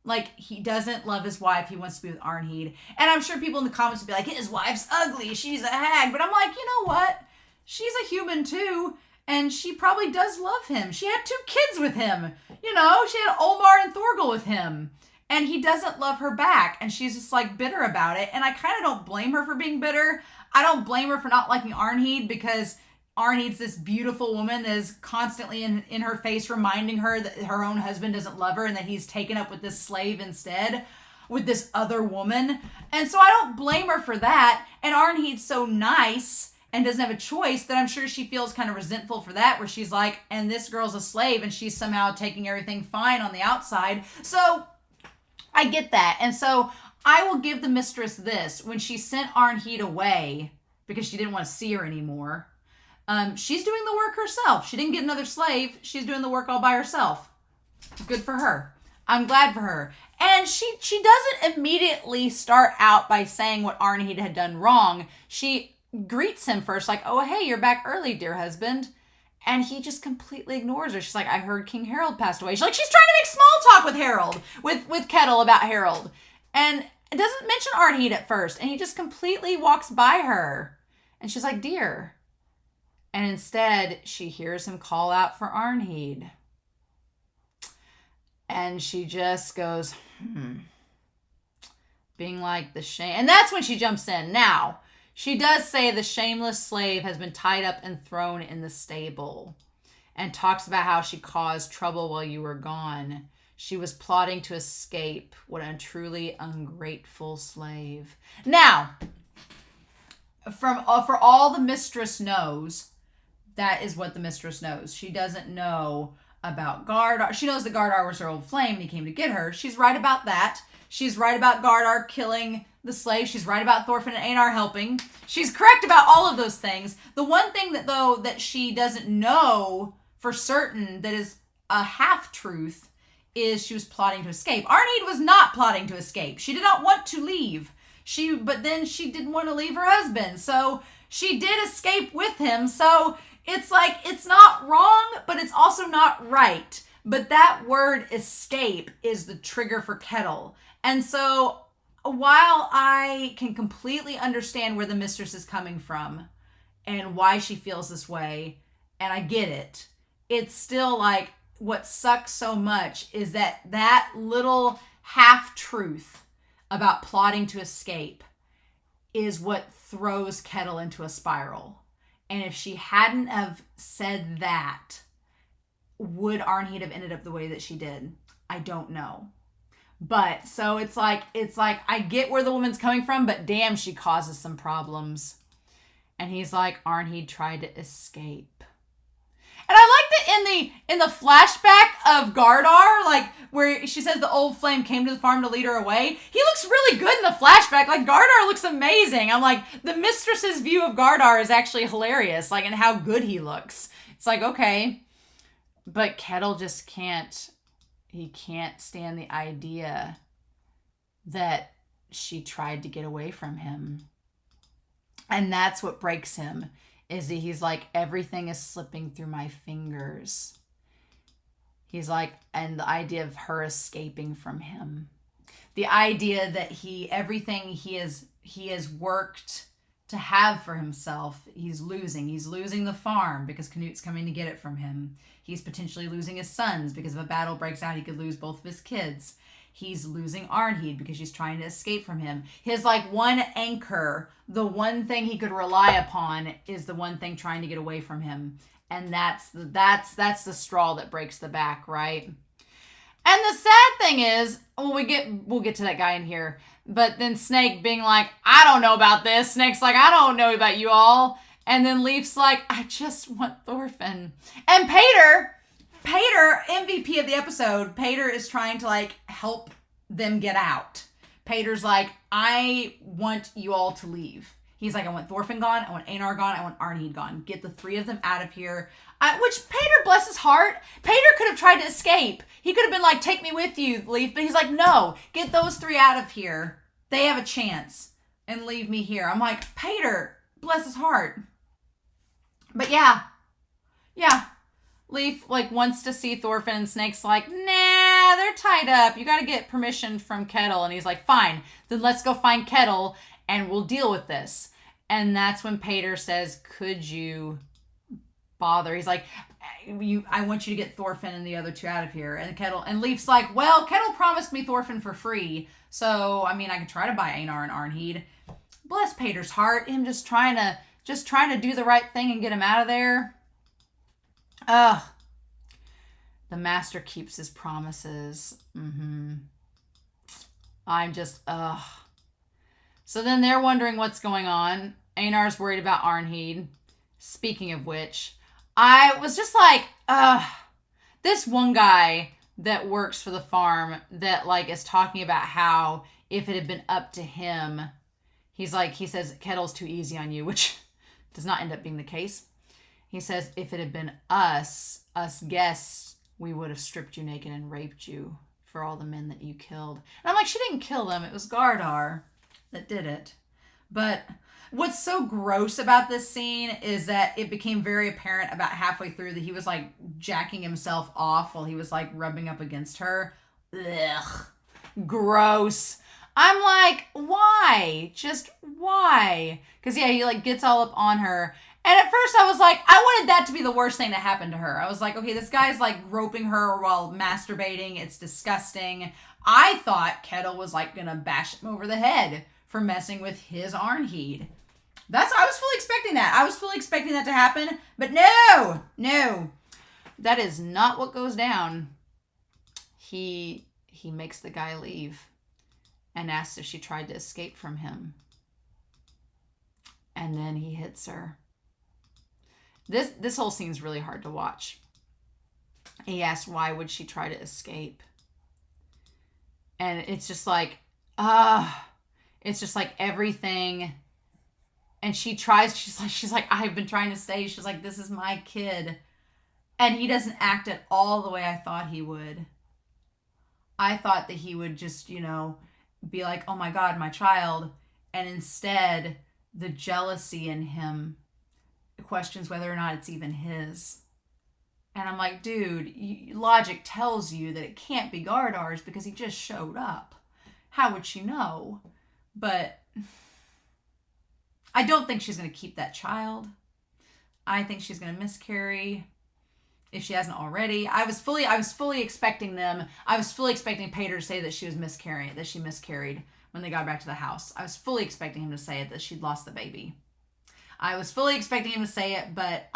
Like, he doesn't love his wife. He wants to be with Arnheid. And I'm sure people in the comments will be like, his wife's ugly. She's a hag. But I'm like, you know what? She's a human too. And she probably does love him. She had 2 kids with him. You know, she had Olmar and Thorgil with him. And he doesn't love her back. And she's just like bitter about it. And I kind of don't blame her for being bitter. I don't blame her for not liking Arnheid, because Arnheid's this beautiful woman that is constantly in her face reminding her that her own husband doesn't love her and that he's taken up with this slave instead, with this other woman. And so I don't blame her for that. And Arnheid's so nice and doesn't have a choice that I'm sure she feels kind of resentful for that, where she's like, and this girl's a slave and she's somehow taking everything fine on the outside. So I get that. And so I will give the mistress this. When she sent Arnheid away because she didn't want to see her anymore, she's doing the work herself. She didn't get another slave. She's doing the work all by herself. Good for her. I'm glad for her. And she doesn't immediately start out by saying what Arnheid had done wrong. She greets him first, like, oh, hey, you're back early, dear husband. And he just completely ignores her. She's like, I heard King Harold passed away. She's trying to make small talk with Harold, with Ketel about Harold. And it doesn't mention Arnheid at first. And he just completely walks by her. And she's like, dear. And instead, she hears him call out for Arnheid. And she just goes, being like the shame. And that's when she jumps in. Now, she does say the shameless slave has been tied up and thrown in the stable. And talks about how she caused trouble while you were gone. She was plotting to escape. What a truly ungrateful slave. Now, for all the mistress knows, that is what the mistress knows. She doesn't know about Gardar. She knows that Gardar was her old flame and he came to get her. She's right about that. She's right about Gardar killing the slave. She's right about Thorfinn and Einar helping. She's correct about all of those things. The one thing that, though, that she doesn't know for certain that is a half-truth is she was plotting to escape. Arnheid was not plotting to escape. She did not want to leave. But then she didn't want to leave her husband. So she did escape with him. So it's like, it's not wrong, but it's also not right. But that word escape is the trigger for Ketel. And so while I can completely understand where the mistress is coming from and why she feels this way, and I get it, it's still like, what sucks so much is that little half-truth about plotting to escape is what throws Ketel into a spiral. And if she hadn't have said that, would Arnheid have ended up the way that she did? I don't know. But so it's like I get where the woman's coming from, but damn, she causes some problems. And he's like, Arnheid tried to escape. And I like that in the flashback of Gardar, like where she says the old flame came to the farm to lead her away. He looks really good in the flashback. Like Gardar looks amazing. I'm like, the mistress's view of Gardar is actually hilarious. Like, and how good he looks. It's like, okay, but Ketel just can't. He can't stand the idea that she tried to get away from him. And that's what breaks him, is that he's like, everything is slipping through my fingers. He's like, and the idea of her escaping from him. The idea that everything he has worked to have for himself, he's losing. He's losing the farm because Canute's coming to get it from him. He's potentially losing his sons because if a battle breaks out, he could lose both of his kids. He's losing Arnheid because she's trying to escape from him. His like one anchor, the one thing he could rely upon, is the one thing trying to get away from him. And that's the straw that breaks the back, right? And the sad thing is, we'll get to that guy in here. But then Snake being like, I don't know about this. Snake's like, I don't know about you all. And then Leif's like, I just want Thorfinn. And Pater, MVP of the episode, Pater is trying to like help them get out. Pater's like, I want you all to leave. He's like, I want Thorfinn gone, I want Einar gone, I want Arnheid gone. Get the three of them out of here. Which Pater, bless his heart, Pater could have tried to escape. He could have been like, take me with you, Leif. But he's like, no, get those three out of here. They have a chance. And leave me here. I'm like, Pater, bless his heart. But yeah. Leif like wants to see Thorfinn, and Snake's like, nah, they're tied up. You got to get permission from Ketel. And he's like, fine, then let's go find Ketel and we'll deal with this. And that's when Pater says, could you bother? He's like, I want you to get Thorfinn and the other two out of here. And Leif's like, well, Ketel promised me Thorfinn for free. So, I mean, I could try to buy Einar and Arnheid. Bless Pater's heart. Him just trying to do the right thing and get him out of there. Ugh. The master keeps his promises. I'm just, ugh. So then they're wondering what's going on. Einar's worried about Arnheid. Speaking of which, I was just like, this one guy that works for the farm that like is talking about how if it had been up to him, he says Ketel's too easy on you, which does not end up being the case. He says, if it had been us guests, we would have stripped you naked and raped you for all the men that you killed. And I'm like, she didn't kill them. It was Gardar that did it. But what's so gross about this scene is that it became very apparent about halfway through that he was like jacking himself off while he was like rubbing up against her. Ugh. Gross. I'm like, why? Just why? Because yeah, he like gets all up on her. And at first I was like, I wanted that to be the worst thing to happen to her. I was like, okay, this guy's like roping her while masturbating. It's disgusting. I thought Ketel was like gonna bash him over the head for messing with his Arnheid. I was fully expecting that. I was fully expecting that to happen. But no. That is not what goes down. He makes the guy leave and asks if she tried to escape from him. And then he hits her. This whole scene's really hard to watch. He asked, why would she try to escape? And it's just like, it's just like everything. And she tries, she's like, I've been trying to stay. She's like, this is my kid. And he doesn't act at all the way I thought he would. I thought that he would just, be like, oh my God, my child. And instead, the jealousy in him questions whether or not it's even his. And I'm like, dude, logic tells you that it can't be Gardar's because he just showed up. How would she know? But I don't think she's going to keep that child. I think she's going to miscarry if she hasn't already. I was fully expecting Peter to say that she miscarried when they got back to the house. I was fully expecting him to say it, that she'd lost the baby. I was fully expecting him to say it, but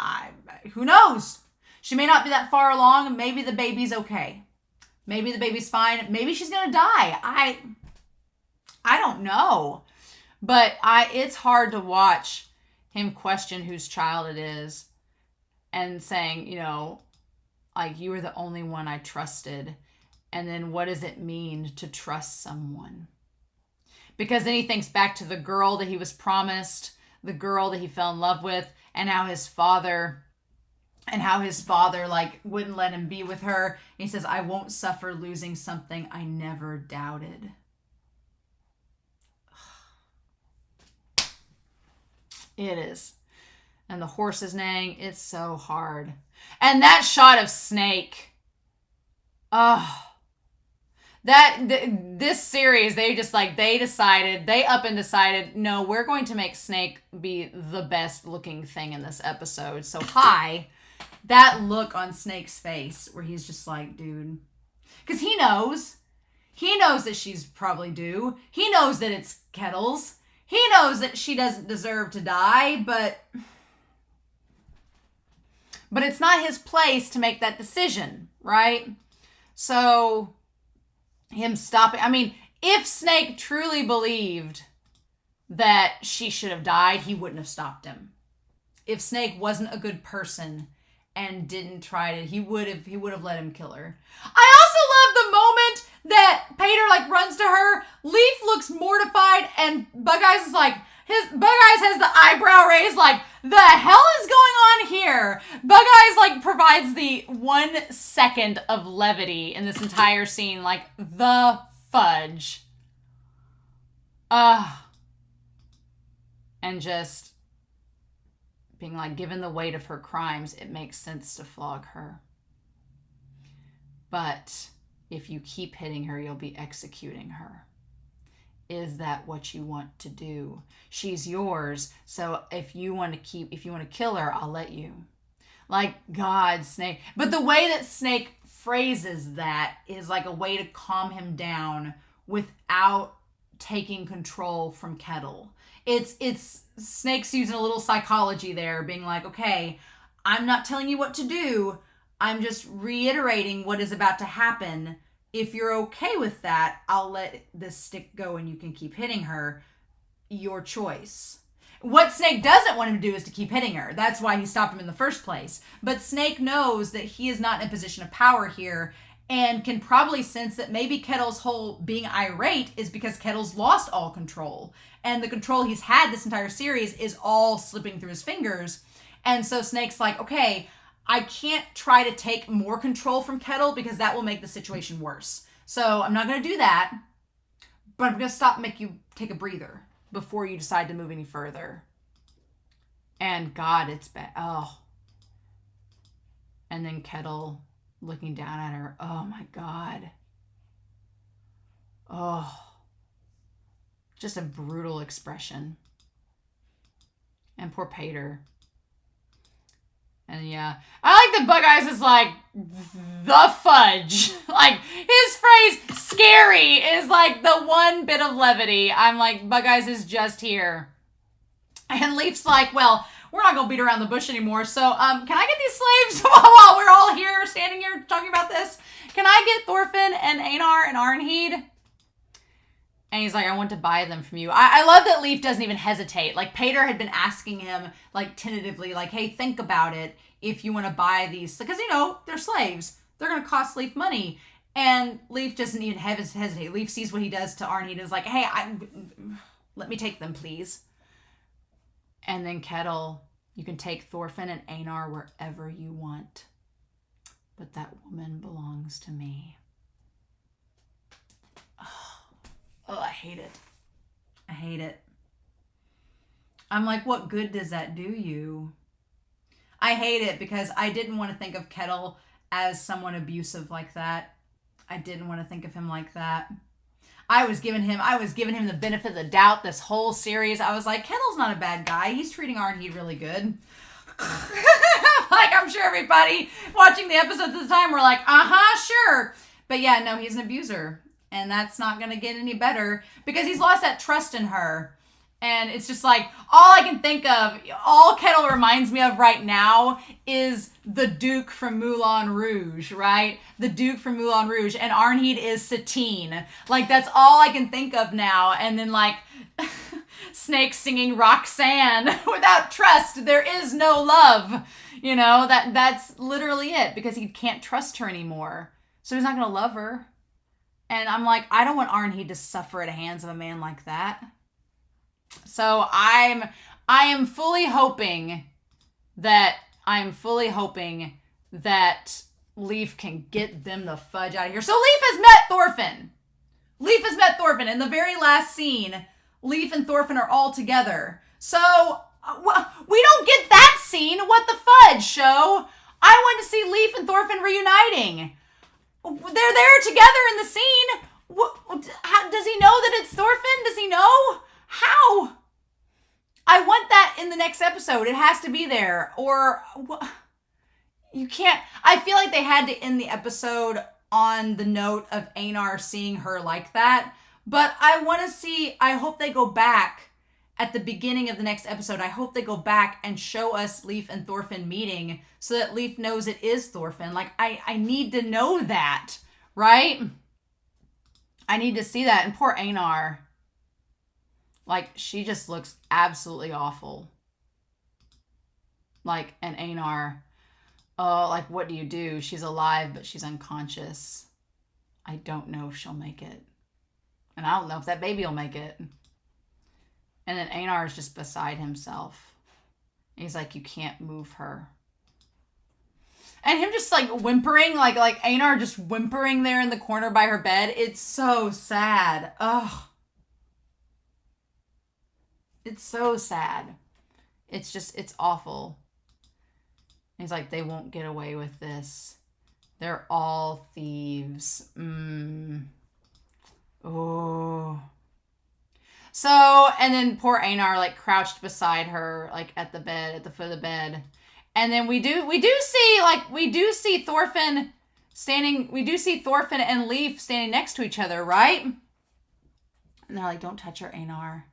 who knows? She may not be that far along. Maybe the baby's okay. Maybe the baby's fine. Maybe she's going to die. I don't know. But it's hard to watch him question whose child it is and saying, like, you were the only one I trusted. And then what does it mean to trust someone? Because then he thinks back to the girl that he was promised, the girl that he fell in love with, and how his father like wouldn't let him be with her. And he says, I won't suffer losing something I never doubted. It is. And the horse is neighing. It's so hard. And that shot of Snake. This series, they decided, no, we're going to make Snake be the best looking thing in this episode. So that look on Snake's face where he's just like, dude, because he knows that she's probably due. He knows that it's Ketel's. He knows that she doesn't deserve to die, but it's not his place to make that decision, right? So him stopping, if Snake truly believed that she should have died, he wouldn't have stopped him. If Snake wasn't a good person and didn't try to, he would have let him kill her. I also love the moment that Peter runs to her. Leif looks mortified, and Bug-Eyes is like, Bug-Eyes has the eyebrow raised, like, the hell is going on here? Bug-Eyes provides the 1 second of levity in this entire scene, like the fudge. And just being like, given the weight of her crimes, it makes sense to flog her. But if you keep hitting her, you'll be executing her. Is that what you want to do? She's yours. So if you want to kill her, I'll let you. Like, God, Snake. But the way that Snake phrases that is like a way to calm him down without taking control from Ketel. It's Snake's using a little psychology there, being like, okay, I'm not telling you what to do. I'm just reiterating what is about to happen. If you're okay with that, I'll let this stick go and you can keep hitting her. Your choice. What Snake doesn't want him to do is to keep hitting her. That's why he stopped him in the first place. But Snake knows that he is not in a position of power here and can probably sense that maybe Ketel's whole being irate is because Ketel's lost all control. And the control he's had this entire series is all slipping through his fingers. And so Snake's like, okay, I can't try to take more control from Ketel because that will make the situation worse. So I'm not going to do that, but I'm going to stop and make you take a breather before you decide to move any further. And God, it's bad. Oh. And then Ketel looking down at her. Oh my God. Oh. Just a brutal expression. And poor Peter. And yeah, I like that Bug-Eyes is like, the fudge. Like, his phrase, scary, is like the one bit of levity. I'm like, Bug-Eyes is just here. And Leif's like, well, we're not going to beat around the bush anymore. So, can I get these slaves while we're all here, standing here, talking about this? Can I get Thorfinn and Einar and Arnheid? And he's like, I want to buy them from you. I love that Leif doesn't even hesitate. Like, Peter had been asking him, like, tentatively, like, hey, think about it if you want to buy these. Because, they're slaves. They're going to cost Leif money. And Leif doesn't even hesitate. Leif sees what he does to Arnheid and is like, hey, let me take them, please. And then Ketel, you can take Thorfinn and Einar wherever you want. But that woman belongs to me. Oh, I hate it. I hate it. I'm like, what good does that do you? I hate it because I didn't want to think of Ketel as someone abusive like that. I didn't want to think of him like that. I was giving him the benefit of the doubt this whole series. I was like, Ketel's not a bad guy. He's treating Arnheid really good. Like, I'm sure everybody watching the episodes at the time were like, sure. But yeah, no, he's an abuser. And that's not going to get any better because he's lost that trust in her. And it's just like, all I can think of, all Ketel reminds me of right now is the Duke from Moulin Rouge, right? The Duke from Moulin Rouge. And Arnheid is Satine. Like, that's all I can think of now. And then, like, Snake singing Roxanne. Without trust, there is no love. You know, that's literally it. Because he can't trust her anymore. So he's not going to love her. And I'm like, I don't want Arnheid to suffer at the hands of a man like that. So I am fully hoping that Leif can get them the fudge out of here. So Leif has met Thorfinn. In the very last scene. Leif and Thorfinn are all together. So we don't get that scene. What the fudge, show? I want to see Leif and Thorfinn reuniting. They're there together in the scene. How, does he know that it's Thorfinn? Does he know? How? I want that in the next episode. It has to be there. Or you can't. I feel like they had to end the episode on the note of Einar seeing her like that. But I want to see, I hope they go back at the beginning of the next episode. I hope they go back and show us Leif and Thorfinn meeting so that Leif knows it is Thorfinn. Like, I need to know that, right? I need to see that. And poor Einar. Like, she just looks absolutely awful. Like, and Einar, oh, like, what do you do? She's alive, but she's unconscious. I don't know if she'll make it. And I don't know if that baby will make it. And then Einar is just beside himself. And he's like, you can't move her. And him just like whimpering, like Einar just whimpering there in the corner by her bed. It's so sad. Ugh. It's so sad. It's just, it's awful. And he's like, they won't get away with this. They're all thieves. Oh. So, and then poor Einar, like, crouched beside her, like, at the bed, at the foot of the bed. And then we do see Thorfinn standing, we do see Thorfinn and Leif standing next to each other, right? And they're like, don't touch her, Einar.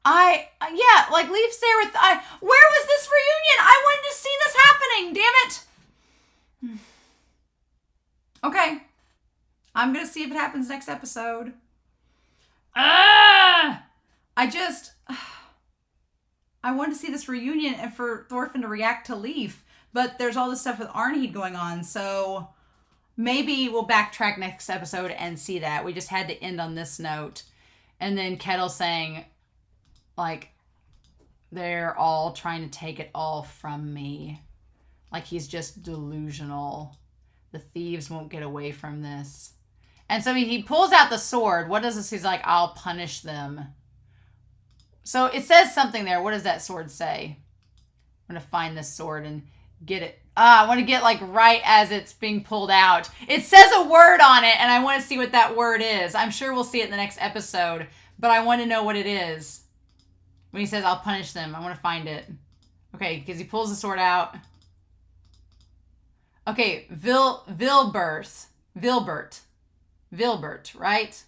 Yeah, like, Leif's there with, where was this reunion? I wanted to see this happening, damn it. Okay. I'm going to see if it happens next episode. I wanted to see this reunion and for Thorfinn to react to Leif, but there's all this stuff with Arnheid going on, so maybe we'll backtrack next episode and see that. We just had to end on this note. And then Ketel saying, like, they're all trying to take it all from me. Like, he's just delusional. The thieves won't get away from this. And so he pulls out the sword. What does this? He's like, I'll punish them. So it says something there. What does that sword say? I'm going to find this sword and get it. I want to get like right as it's being pulled out. It says a word on it and I want to see what that word is. I'm sure we'll see it in the next episode, but I want to know what it is. When he says, I'll punish them, I want to find it. Okay, because he pulls the sword out. Okay, Vilbert, right?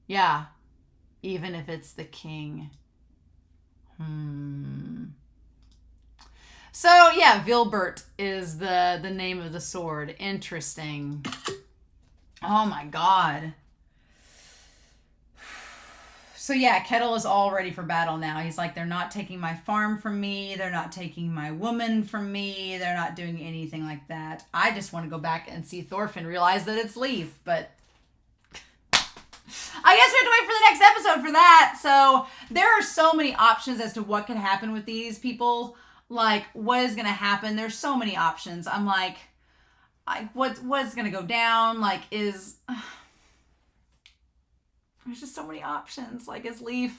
Yeah. Even if it's the king. So, yeah, Vilbert is the name of the sword. Interesting. Oh, my God. So yeah, Ketel is all ready for battle now. He's like, they're not taking my farm from me. They're not taking my woman from me. They're not doing anything like that. I just want to go back and see Thorfinn realize that it's Leif, but I guess we have to wait for the next episode for that. So there are so many options as to what can happen with these people. Like, what is going to happen? There's so many options. I'm like, what's going to go down? Like, there's just so many options. Like, is Leif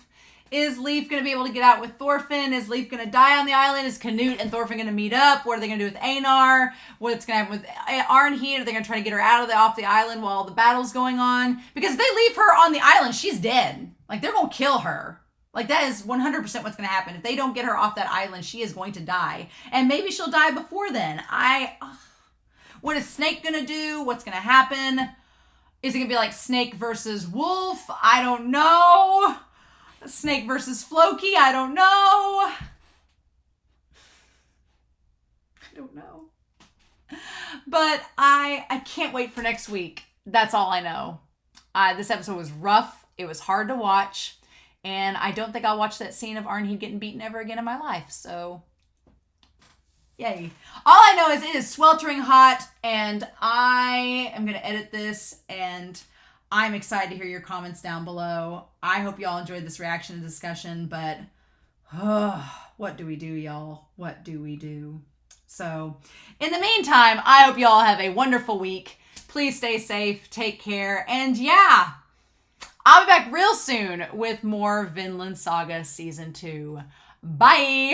going to be able to get out with Thorfinn? Is Leif going to die on the island? Is Canute and Thorfinn going to meet up? What are they going to do with Einar? What's going to happen with Arnheid? Are they going to try to get her off the island while the battle's going on? Because if they leave her on the island, she's dead. Like, they're going to kill her. Like, that is 100% what's going to happen. If they don't get her off that island, she is going to die. And maybe she'll die before then. What is Snake going to do? What's going to happen? Is it going to be like Snake versus Wolf? I don't know. Snake versus Floki? I don't know. But I can't wait for next week. That's all I know. This episode was rough. It was hard to watch. And I don't think I'll watch that scene of Arnheid getting beaten ever again in my life. So, yay. All I know is it is sweltering hot. And I am going to edit this. And I'm excited to hear your comments down below. I hope y'all enjoyed this reaction and discussion. But, what do we do, y'all? What do we do? So, in the meantime, I hope y'all have a wonderful week. Please stay safe. Take care. And yeah, I'll be back real soon with more Vinland Saga Season 2. Bye!